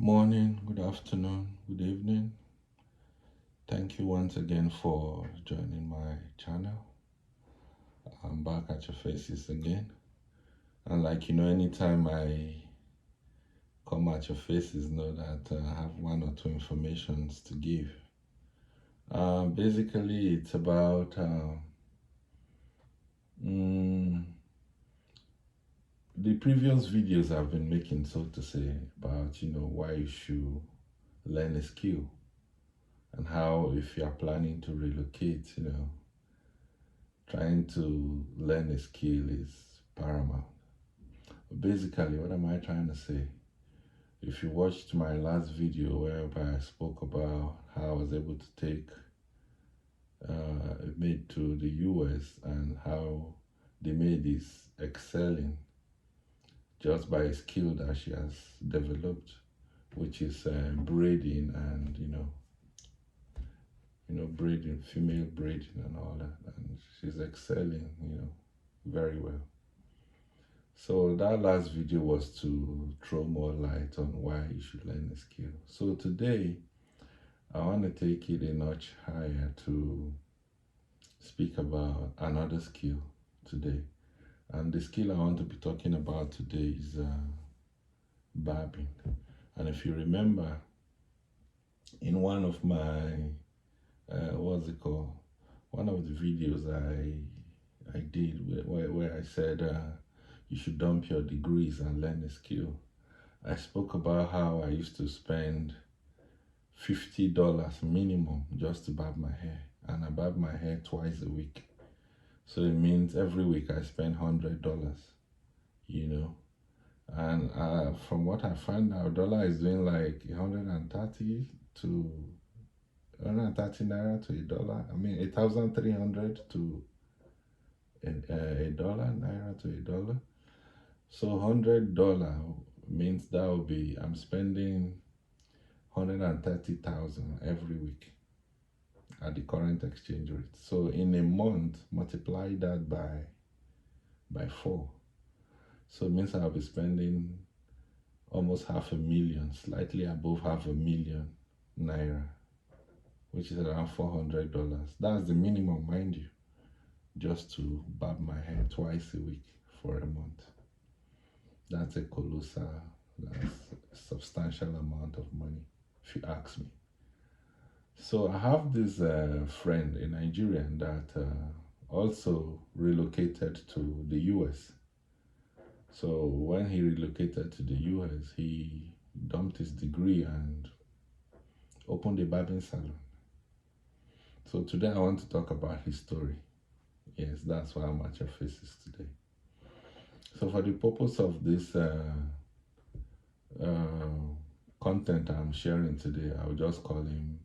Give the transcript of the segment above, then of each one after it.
Morning, good afternoon, good evening. Thank you once again for joining my channel. I'm back at your faces again. And anytime I come at your faces, know that I have one or two informations to give. Basically, it's about the previous videos I've been making, so to say, about why you should learn a skill and how, if you are planning to relocate, trying to learn a skill is paramount. Basically, what am I trying to say? If you watched my last video whereby I spoke about how I was able to take a maid to the US and how the maid is excelling just by a skill that she has developed, which is braiding and braiding, female braiding and all that, and she's excelling, very well. So that last video was to throw more light on why you should learn a skill. So today, I want to take it a notch higher to speak about another skill today. And the skill I want to be talking about today is barbing. And if you remember, in one of my, what's it called? One of the videos I did where I said you should dump your degrees and learn a skill. I spoke about how I used to spend $50 minimum just to barb my hair, and I barb my hair twice a week. So it means every week I spend $100, and from what I found out, dollar is doing like 130 to 130 naira to a dollar. I mean 1,300 to a dollar, naira to a dollar. So $100 means that will be, I'm spending 130,000 every week at the current exchange rate. So in a month, multiply that by 4. So it means I'll be spending almost 500,000, slightly above 500,000 naira, which is around $400. That's the minimum, mind you, just to barb my hair twice a week for a month. That's a colossal, that's a substantial amount of money, if you ask me. So I have this friend, a Nigerian, that also relocated to the US. So when he relocated to the US, he dumped his degree and opened a barbing salon. So today I want to talk about his story. Yes, that's why I'm at your faces today. So for the purpose of this content I'm sharing today, I'll just call him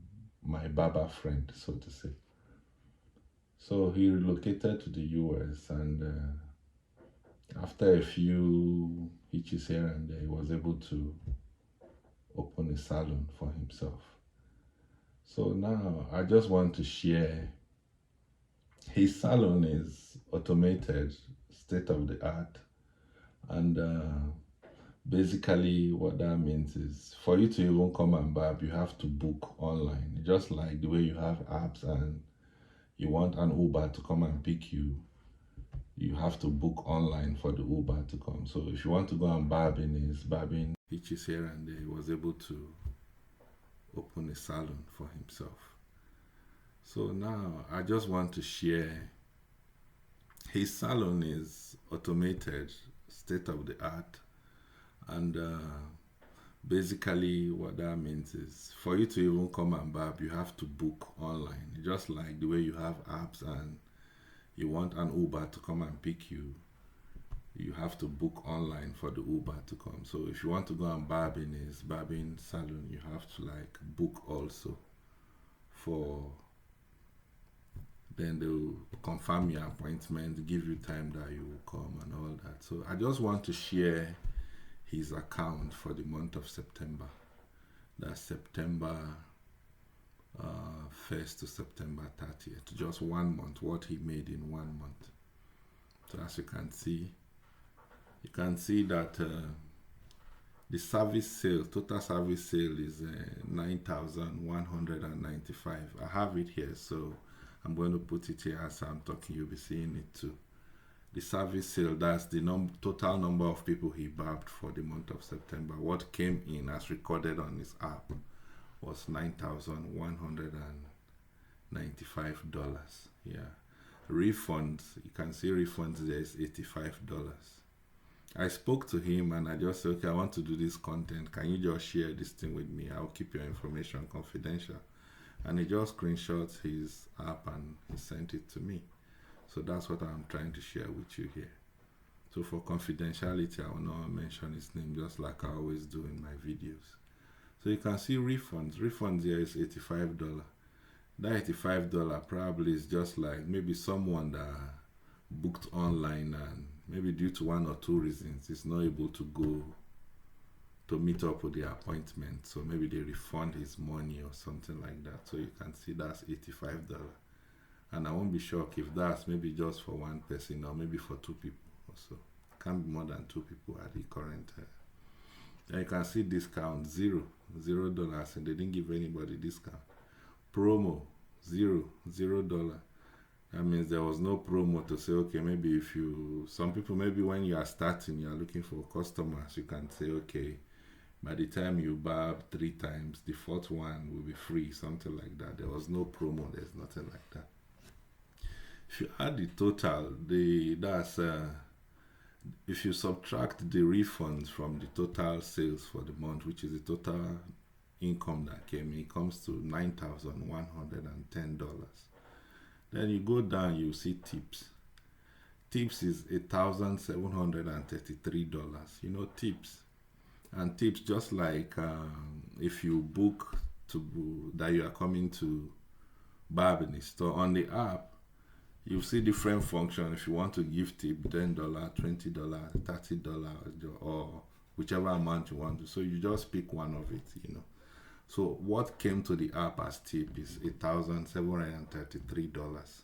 my barber friend, so to say. So he relocated to the US, and after a few hitches here and there, he was able to open a salon for himself. So now I just want to share. His salon is automated, state of the art, and basically what that means is for you to even come and barb, you have to book online, just like the way you have apps and you want an Uber to come and pick you, you have to book online for the Uber to come. So if you want to go and barbing, is barbing hitches here and there, he was able to open a salon for himself. So now I just want to share. His salon is automated, state of the art, and basically what that means is for you to even come and barb, you have to book online, just like the way you have apps and you want an Uber to come and pick you, you have to book online for the Uber to come. So if you want to go and barbing salon, you have to like book also for, then they'll confirm your appointment, give you time that you will come and all that. So I just want to share his account for the month of September. That's September 1st to September 30th. Just 1 month, what he made in 1 month. So as you can see that The service sale, total service sale is 9,195. I have it here, so I'm going to put it here as I'm talking. You'll be seeing it too. The service sale, that's the total number of people he barbed for the month of September. What came in as recorded on his app was $9,195. Yeah. Refunds, you can see refunds there is $85. I spoke to him and I just said, okay, I want to do this content. Can you just share this thing with me? I'll keep your information confidential. And he just screenshots his app and he sent it to me. So that's what I'm trying to share with you here. So for confidentiality, I will not mention his name, just like I always do in my videos. So you can see refunds. Refunds here is $85. That $85 probably is just like maybe someone that booked online and maybe due to one or two reasons is not able to go to meet up with the appointment. So maybe they refund his money or something like that. So you can see that's $85. And I won't be shocked if that's maybe just for one person or maybe for two people or so. It can't be more than two people at the current and you can see discount $0 and they didn't give anybody discount. Promo $0. That means there was no promo to say, okay, maybe if you, some people, maybe when you are starting, you are looking for customers, you can say, okay, by the time you barb 3 times, the 4th one will be free, something like that. There was no promo, there's nothing like that. If you add the total, if you subtract the refunds from the total sales for the month, which is the total income that came in, it comes to $9,110. Then you go down, you see tips. Tips is $1,733. You know, tips. And tips, just like if you book that you are coming to barb in the store, on the app, you see different functions. If you want to give tip, $10, $20, $30, or whichever amount you want to. So you just pick one of it, you know. So what came to the app as tip is $1,733.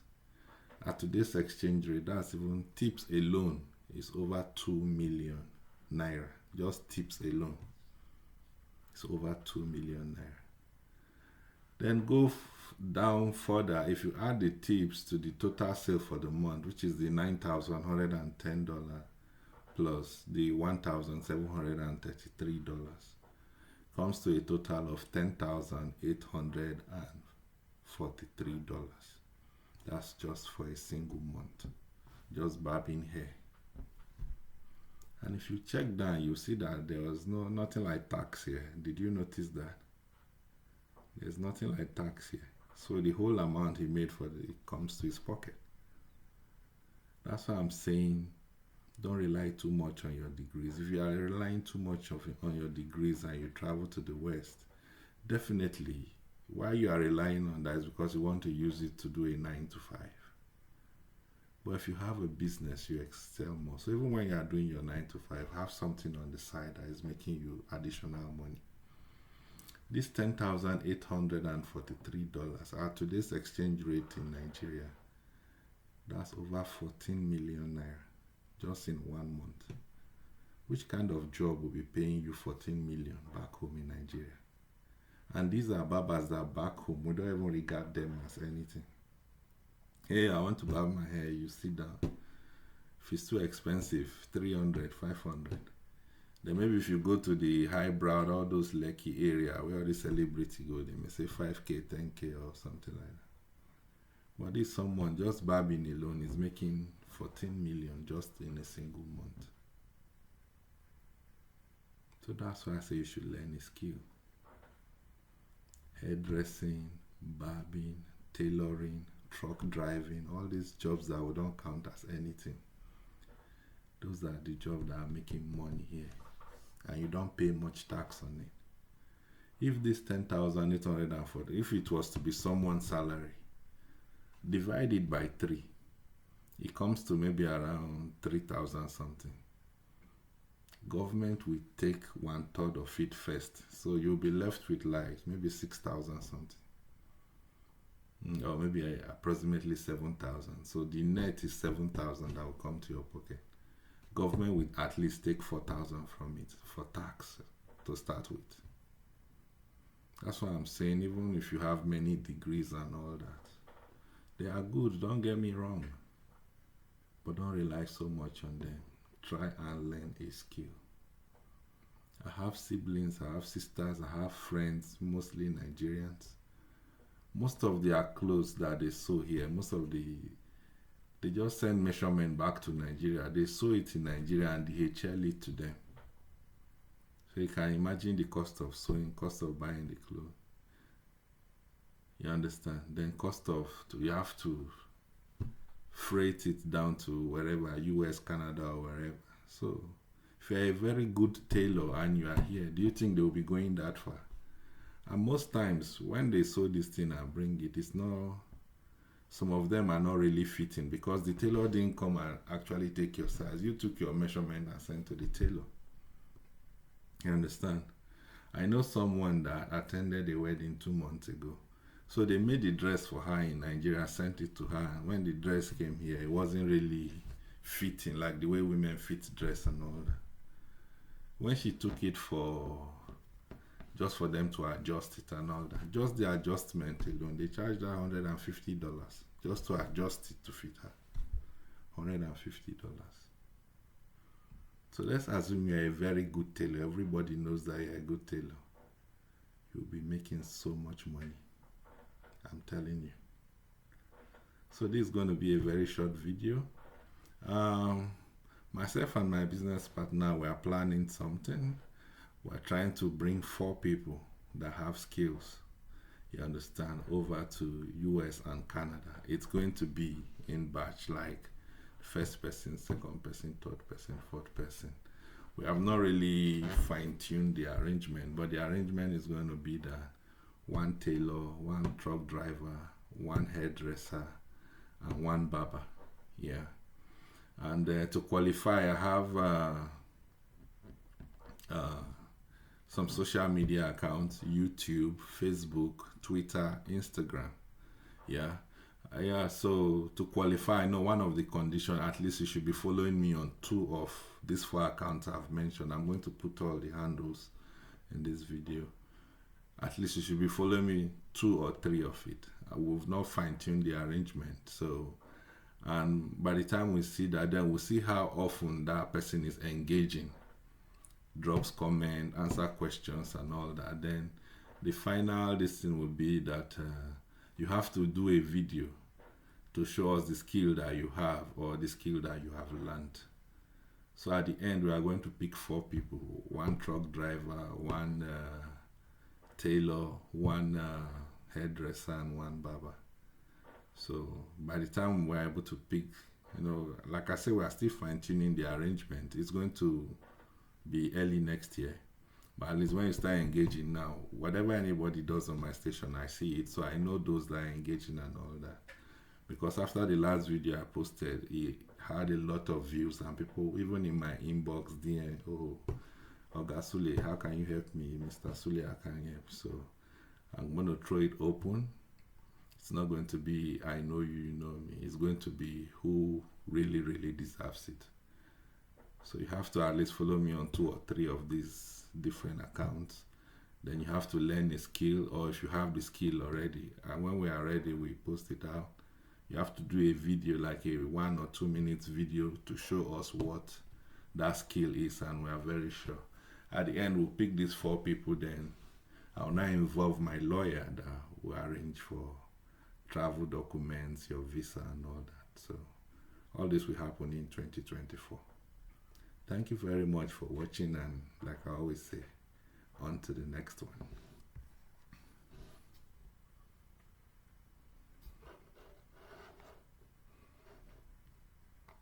At today's exchange rate, that's even tips alone is over 2 million Naira. Just tips alone. It's over 2 million Naira. Then go down further. If you add the tips to the total sale for the month, which is the $9,110 plus the $1,733, comes to a total of $10,843. That's just for a single month, just barbing hair. And if you check down, you see that there was nothing like tax here. Did you notice that? There's nothing like tax here. So the whole amount he made it comes to his pocket. That's why I'm saying, don't rely too much on your degrees. If you are relying too much on your degrees and you travel to the West, definitely, why you are relying on that is because you want to use it to do a 9 to 5. But if you have a business, you excel more. So even when you are doing your 9 to 5, have something on the side that is making you additional money. This $10,843 at today's exchange rate in Nigeria, that's over 14 million Naira. Just in 1 month. Which kind of job will be paying you 14 million back home in Nigeria? And these are barbers that are back home. We don't even regard them as anything. Hey, I want to barb my hair. You sit down. If it's too expensive, 300, 500. Then maybe if you go to the highbrow, all those Lekki area where all the celebrity go, they may say 5K, 10K or something like that. But this someone just barbing alone is making 14 million just in a single month. So that's why I say you should learn a skill. Hairdressing, barbing, tailoring, truck driving, all these jobs that we don't count as anything. Those are the jobs that are making money here. And you don't pay much tax on it. If this 10,840, if it was to be someone's salary, divide it by 3. It comes to maybe around 3,000 something. Government will take 1/3 of it first. So you'll be left with like maybe 6,000 something. Or maybe approximately 7,000. So the net is 7,000 that will come to your pocket. government will at least take 4,000 from it for tax to start with. That's why I'm saying, even if you have many degrees and all that, they are good, don't get me wrong, but don't rely so much on them. Try and learn a skill. I have siblings, I have sisters, I have friends, mostly Nigerians. Most of their clothes that they sew here, they just send measurement back to Nigeria. They sew it in Nigeria and DHL it to them. So you can imagine the cost of sewing, cost of buying the clothes. You understand? Then cost of, you have to freight it down to wherever, US, Canada, or wherever. So if you're a very good tailor and you are here, do you think they will be going that far? And most times when they sew this thing and bring it, it's not, some of them are not really fitting because the tailor didn't come and actually take your size. You took your measurement and sent to the tailor. You understand? I know someone that attended a wedding 2 months ago. So they made the dress for her in Nigeria, sent it to her. And when the dress came here, it wasn't really fitting, like the way women fit dress and all that. When she took it just for them to adjust it and all that, just the adjustment alone, they charged her $150 just to adjust it to fit her. $150. So let's assume you're a very good tailor. Everybody knows that you're a good tailor. You'll be making so much money. I'm telling you. So this is going to be a very short video. Myself and my business partner, we are planning something. We're trying to bring 4 people that have skills, you understand, over to US and Canada. It's going to be in batch, like first person, second person, third person, fourth person. We have not really fine-tuned the arrangement, but the arrangement is going to be that 1 tailor, 1 truck driver, 1 hairdresser, and 1 barber. Yeah. And to qualify, I have some social media accounts: YouTube, Facebook, Twitter, Instagram. Yeah. So to qualify, I know one of the conditions, at least you should be following me on 2 of these 4 accounts I've mentioned. I'm going to put all the handles in this video. At least you should be following me 2 or 3 of it. We've not fine-tuned the arrangement. So, and by the time we see that, then we'll see how often that person is engaging, drops comment, answer questions and all that. Then the final thing will be that you have to do a video to show us the skill that you have or the skill that you have learned. So at the end, we are going to pick 4 people: 1 truck driver, 1 tailor, 1 hairdresser, and 1 barber. So by the time we're able to pick, like I said, we are still fine-tuning the arrangement. It's going to be early next year. But at least when you start engaging now, whatever anybody does on my station, I see it. So I know those that are engaging and all that. Because after the last video I posted, it had a lot of views, and people, even in my inbox, DM, "Oh, Oga Sule, how can you help me? Mr. Sule, how can you help?" So I'm going to throw it open. It's not going to be, "I know you, you know me." It's going to be who really, really deserves it. So you have to at least follow me on 2 or 3 of these different accounts. Then you have to learn a skill, or if you have the skill already, and when we are ready, we post it out. You have to do a video, like a 1 or 2 minutes video, to show us what that skill is, and we are very sure. At the end, we'll pick these 4 people. Then I'll now involve my lawyer that will arrange for travel documents, your visa, and all that. So all this will happen in 2024. Thank you very much for watching, and like I always say, on to the next one.